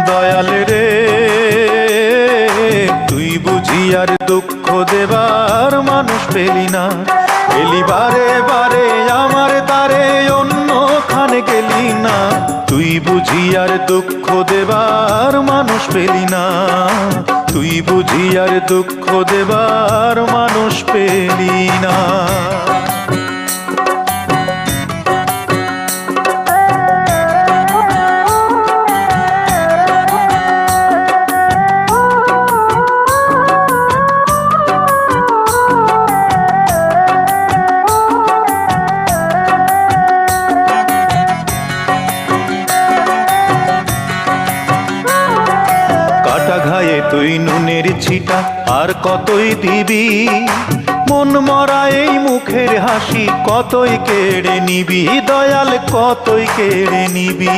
দয়াল রে তুই বুঝি আর দুঃখ দেবার মানুষ পেলি না, এলি বারে বারে আমার তারে অন্যখানে গেলি না। তুই বুঝি আর দুঃখ দেবার মানুষ পেলি না, তুই বুঝি আর দুঃখ দেবার মানুষ পেলি না। কাটা ঘায়ে তুই নুনের ছিটা আর কতই দিবি, মন মরা এই মুখের হাসি কতই কেড়ে নিবি, দয়াল কতই কেড়ে নিবি।